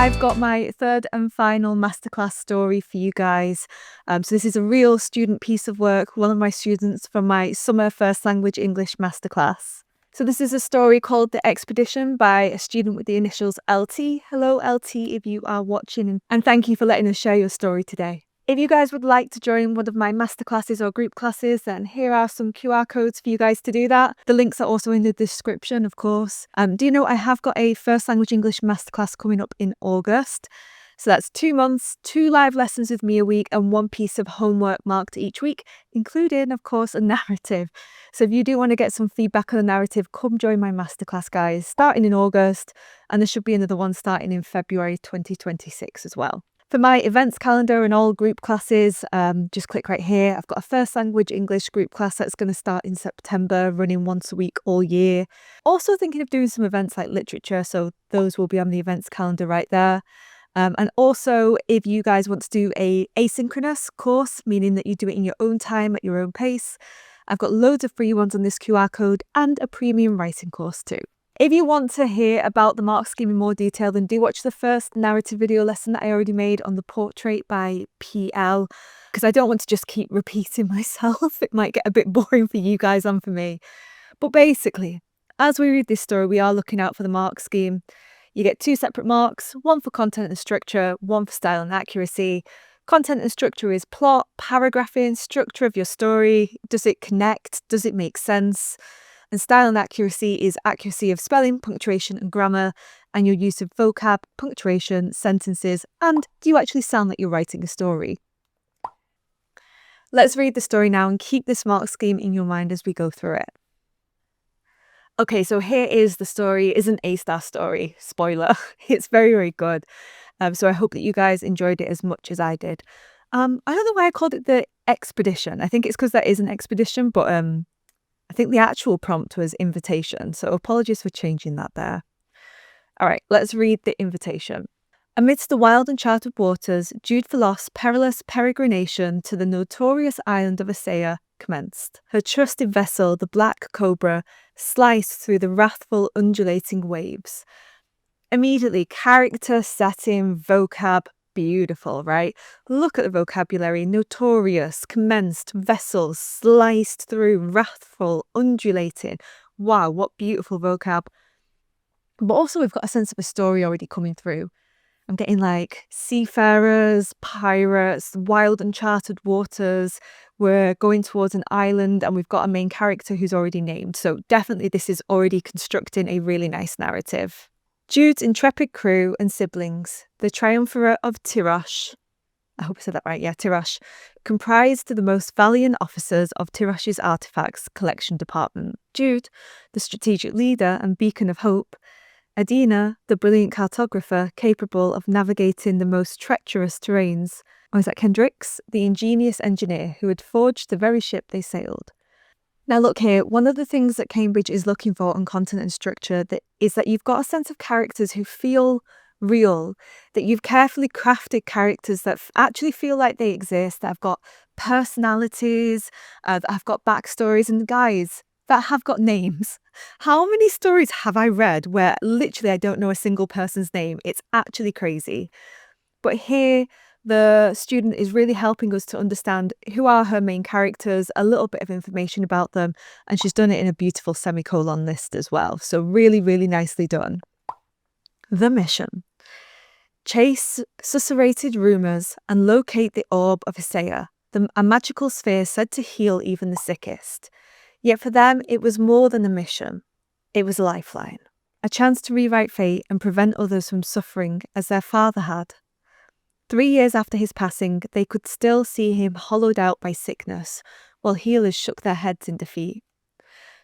I've got my third and final masterclass story for you guys. So this is a real student piece of work, one of my students from my summer First Language English masterclass. So this is a story called The Expedition by a student with the initials LT. Hello LT if you are watching, and thank you for letting us share your story today. If you guys would like to join one of my masterclasses or group classes, then here are some QR codes for you guys to do that. The links are also in the description, of course. Do you know I have got a First Language English masterclass coming up in August? So that's 2 months, 2 live lessons with me a week, and 1 piece of homework marked each week, including, of course, a narrative. So if you do want to get some feedback on the narrative, come join my masterclass, guys, starting in August, and there should be another one starting in February 2026 as well. For my events calendar and all group classes, just click right here. I've got a First Language English group class that's going to start in September, running once a week all year. Also thinking of doing some events like literature, so those will be on the events calendar right there. And also, if you guys want to do a asynchronous course, meaning that you do it in your own time at your own pace, I've got loads of free ones on this QR code and a premium writing course too. If you want to hear about the mark scheme in more detail, then do watch the first narrative video lesson that I already made on the portrait by PL, because I don't want to just keep repeating myself. It might get a bit boring for you guys and for me. But basically, as we read this story, we are looking out for the mark scheme. You get 2 separate marks, one for content and structure, one for style and accuracy. Content and structure is plot, paragraphing, structure of your story. Does it connect? Does it make sense? And style and accuracy is accuracy of spelling, punctuation and grammar, and your use of vocab, punctuation, sentences, and do you actually sound like you're writing a story? Let's read the story now and keep this mark scheme in your mind as we go through it. Okay, so here is the story. It is an A-star story. Spoiler. It's very, very good. So I hope that you guys enjoyed it as much as I did. I don't know why I called it The Expedition. I think it's because that is an expedition, but I think the actual prompt was invitation, so apologies for changing that there. All right, let's read the invitation. Amidst the wild uncharted waters, Jude Philos's perilous peregrination to the notorious island of Asaya commenced. Her trusted vessel, the Black Cobra, sliced through the wrathful, undulating waves. Immediately, character, setting, vocab, beautiful, right? Look at the vocabulary. Notorious, commenced, vessels, sliced through, wrathful, undulating. Wow, what beautiful vocab. But also we've got a sense of a story already coming through. I'm getting like seafarers, pirates, wild uncharted waters. We're going towards an island and we've got a main character who's already named. So definitely this is already constructing a really nice narrative. Jude's intrepid crew and siblings, the triumvirate of Tirosh, I hope I said that right, yeah, Tirosh, comprised the most valiant officers of Tirosh's artifacts collection department. Jude, the strategic leader and beacon of hope. Adina, the brilliant cartographer capable of navigating the most treacherous terrains. Or is that Kendricks, the ingenious engineer who had forged the very ship they sailed. Now look here, one of the things that Cambridge is looking for on content and structure is that you've got a sense of characters who feel real, that you've carefully crafted characters that actually feel like they exist, that have got personalities, that have got backstories, and guys, that have got names. How many stories have I read where literally I don't know a single person's name? It's actually crazy. But here, the student is really helping us to understand who are her main characters, a little bit of information about them, and she's done it in a beautiful semicolon list as well. So really, really nicely done. The mission. Chase susurrated rumours and locate the orb of Asaya, a magical sphere said to heal even the sickest. Yet for them, it was more than a mission. It was a lifeline, a chance to rewrite fate and prevent others from suffering as their father had. 3 years after his passing, they could still see him hollowed out by sickness, while healers shook their heads in defeat.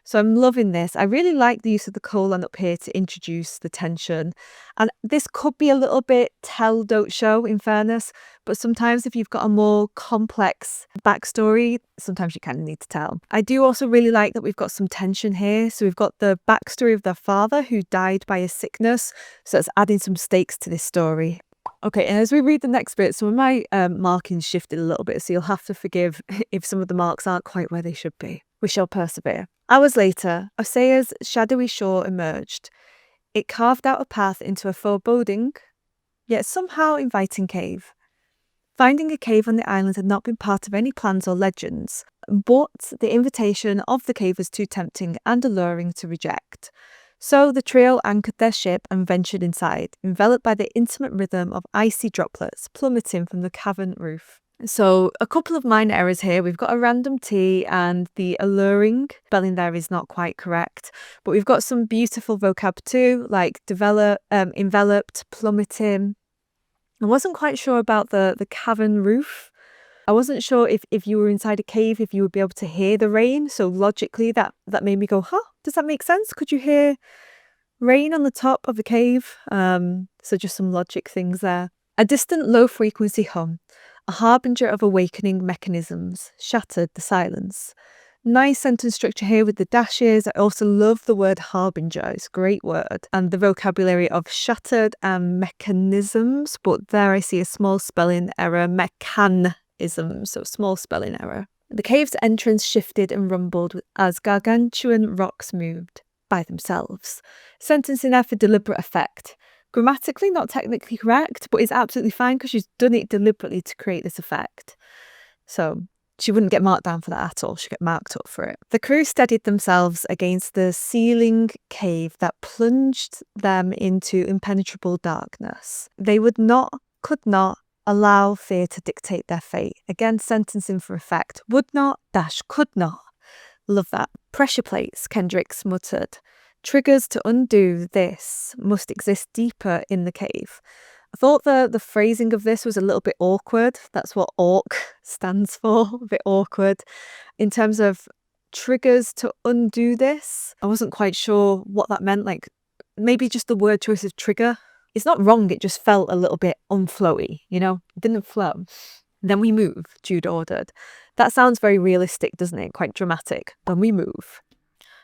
So I'm loving this. I really like the use of the colon up here to introduce the tension. And this could be a little bit tell, don't show, in fairness. But sometimes if you've got a more complex backstory, sometimes you kind of need to tell. I do also really like that we've got some tension here. So we've got the backstory of their father who died by a sickness. So that's adding some stakes to this story. Okay, and as we read the next bit, some of my markings shifted a little bit, so you'll have to forgive if some of the marks aren't quite where they should be. We shall persevere. Hours later, Osea's shadowy shore emerged. It carved out a path into a foreboding, yet somehow inviting cave. Finding a cave on the island had not been part of any plans or legends, but the invitation of the cave was too tempting and alluring to reject. So the trio anchored their ship and ventured inside, enveloped by the intimate rhythm of icy droplets plummeting from the cavern roof. So a couple of minor errors here. We've got a random T and the alluring spelling there is not quite correct. But we've got some beautiful vocab too, like enveloped, plummeting. I wasn't quite sure about the cavern roof. I wasn't sure if you were inside a cave, if you would be able to hear the rain. So logically that made me go, huh, does that make sense? Could you hear rain on the top of the cave? So just some logic things there. A distant low-frequency hum, a harbinger of awakening mechanisms, shattered the silence. Nice sentence structure here with the dashes. I also love the word harbinger. It's a great word. And the vocabulary of shattered and mechanisms, but there I see a small spelling error, mechanism, so small spelling error. The cave's entrance shifted and rumbled as gargantuan rocks moved by themselves. Sentence in there for deliberate effect. Grammatically not technically correct, but it's absolutely fine because she's done it deliberately to create this effect. So she wouldn't get marked down for that at all. She'd get marked up for it. The crew steadied themselves against the ceiling cave that plunged them into impenetrable darkness. They could not allow fear to dictate their fate. Again, sentencing for effect. Would not, could not. Love that. Pressure plates, Kendricks muttered. Triggers to undo this must exist deeper in the cave. I thought the phrasing of this was a little bit awkward. That's what AWK stands for, a bit awkward. In terms of triggers to undo this, I wasn't quite sure what that meant. Like maybe just the word choice of trigger. It's not wrong, it just felt a little bit unflowy, It didn't flow. Then we move, Jude ordered. That sounds very realistic, doesn't it? Quite dramatic. Then we move.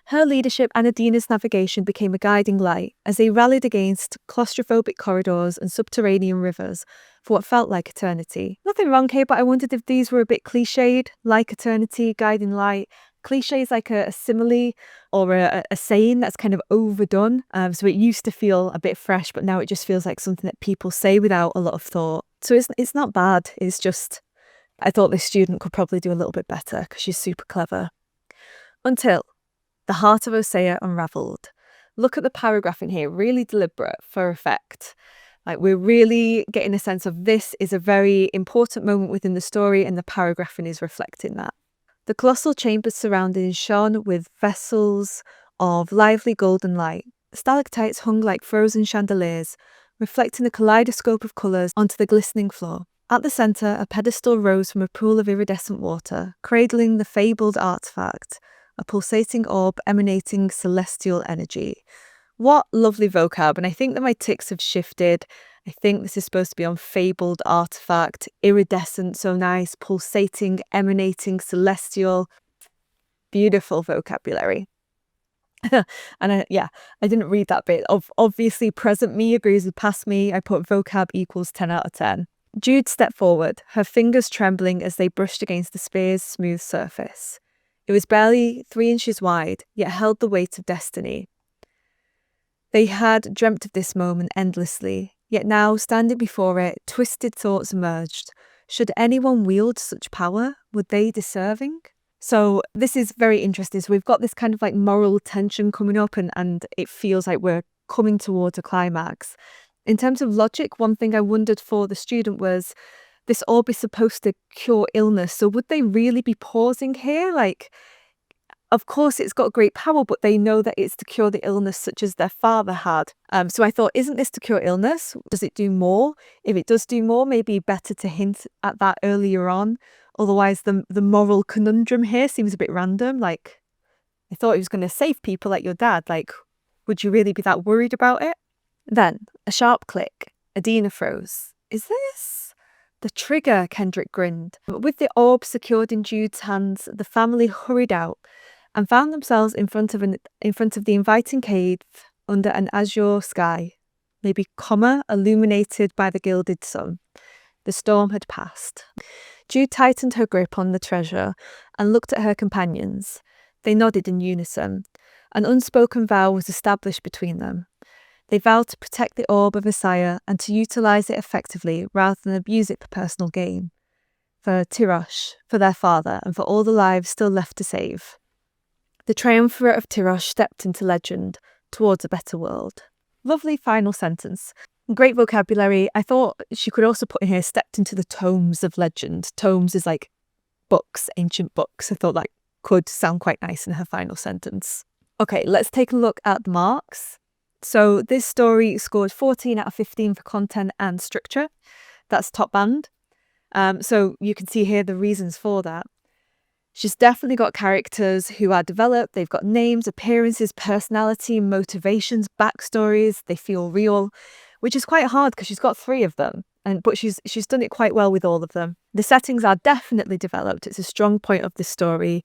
Her leadership and Adina's navigation became a guiding light as they rallied against claustrophobic corridors and subterranean rivers for what felt like eternity. Nothing wrong here, but I wondered if these were a bit cliched, like eternity, guiding light. Cliche is like a simile or a saying that's kind of overdone. So it used to feel a bit fresh, but now it just feels like something that people say without a lot of thought. So it's not bad. It's just, I thought this student could probably do a little bit better because she's super clever. Until the heart of Osea unravelled. Look at the paragraph in here, really deliberate for effect. Like we're really getting a sense of this is a very important moment within the story and the paragraphing is reflecting that. The colossal chambers surrounding shone with vessels of lively golden light. Stalactites hung like frozen chandeliers, reflecting a kaleidoscope of colours onto the glistening floor. At the centre, a pedestal rose from a pool of iridescent water, cradling the fabled artefact, a pulsating orb emanating celestial energy. What lovely vocab, and I think that my ticks have shifted. I think this is supposed to be on fabled artefact, iridescent, so nice, pulsating, emanating, celestial. Beautiful vocabulary. And I didn't read that bit. Obviously, present me agrees with past me. I put vocab equals 10 out of 10. Jude stepped forward, her fingers trembling as they brushed against the spear's smooth surface. It was barely 3 inches wide, yet held the weight of destiny. They had dreamt of this moment endlessly, yet now, standing before it, twisted thoughts emerged. Should anyone wield such power? Would they deserving? So this is very interesting. So we've got this kind of like moral tension coming up and it feels like we're coming towards a climax. In terms of logic, one thing I wondered for the student was, this orb is supposed to cure illness. So would they really be pausing here? Like, of course, it's got great power, but they know that it's to cure the illness such as their father had. So I thought, isn't this to cure illness? Does it do more? If it does do more, maybe better to hint at that earlier on. Otherwise, the moral conundrum here seems a bit random. Like, I thought it was going to save people like your dad. Like, would you really be that worried about it? Then, a sharp click. Adina froze. Is this the trigger? Kendrick grinned. With the orb secured in Jude's hands, the family hurried out and found themselves in front of the inviting cave under an azure sky, maybe illuminated by the gilded sun. The storm had passed. Jude tightened her grip on the treasure and looked at her companions. They nodded in unison. An unspoken vow was established between them. They vowed to protect the orb of Messiah and to utilise it effectively rather than abuse it for personal gain. For Tirosh, for their father, and for all the lives still left to save. The triumvirate of Tirosh stepped into legend, towards a better world. Lovely final sentence. Great vocabulary. I thought she could also put in here, stepped into the tomes of legend. Tomes is like books, ancient books. I thought that could sound quite nice in her final sentence. Okay, let's take a look at the marks. So this story scored 14 out of 15 for content and structure. That's top band. So you can see here the reasons for that. She's definitely got characters who are developed. They've got names, appearances, personality, motivations, backstories. They feel real, which is quite hard because she's got 3 of them. But she's done it quite well with all of them. The settings are definitely developed. It's a strong point of the story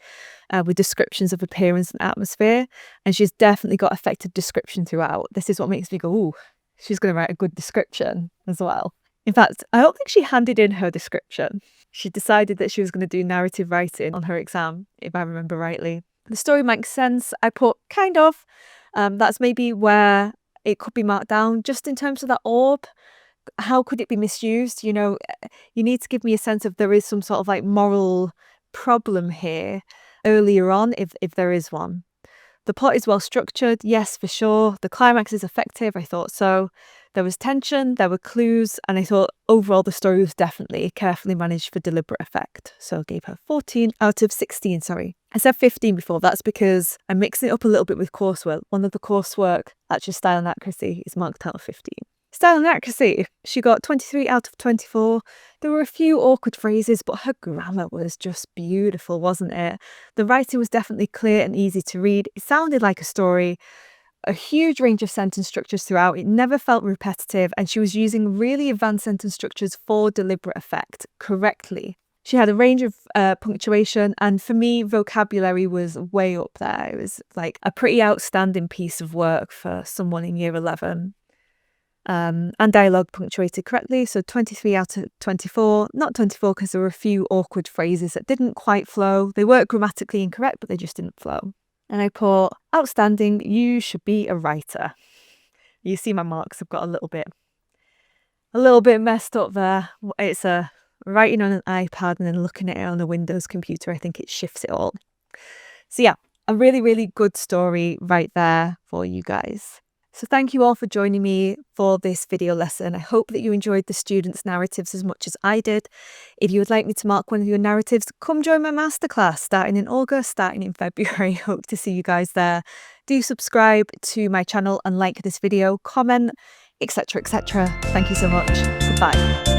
with descriptions of appearance and atmosphere. And she's definitely got effective description throughout. This is what makes me go, ooh, she's going to write a good description as well. In fact, I don't think she handed in her description. She decided that she was going to do narrative writing on her exam, if I remember rightly. The story makes sense. I put kind of. That's maybe where it could be marked down. Just in terms of that orb, how could it be misused? You know, you need to give me a sense of there is some sort of like moral problem here earlier on, if there is one. The plot is well structured, yes, for sure. The climax is effective, I thought so. There was tension, there were clues, and I thought overall the story was definitely carefully managed for deliberate effect. So I gave her 14 out of 16, sorry. I said 15 before, that's because I'm mixing it up a little bit with coursework. One of the coursework, actually style and accuracy, is marked out of 15. Style and accuracy, she got 23 out of 24. There were a few awkward phrases, but her grammar was just beautiful, wasn't it? The writing was definitely clear and easy to read. It sounded like a story. A huge range of sentence structures throughout. It never felt repetitive, and she was using really advanced sentence structures for deliberate effect correctly. She had a range of punctuation, and for me, vocabulary was way up there. It was like a pretty outstanding piece of work for someone in year 11. And dialogue punctuated correctly, so 23 out of 24. Not 24 because there were a few awkward phrases that didn't quite flow. They weren't grammatically incorrect, but they just didn't flow. And I put, outstanding, you should be a writer. You see my marks have got a little bit messed up there. It's writing on an iPad and then looking at it on a Windows computer. I think it shifts it all. So yeah, a really, really good story right there for you guys. So thank you all for joining me for this video lesson. I hope that you enjoyed the students' narratives as much as I did. If you would like me to mark one of your narratives, come join my masterclass starting in August, starting in February. Hope to see you guys there. Do subscribe to my channel and like this video, comment, etc., etc. Thank you so much. Goodbye.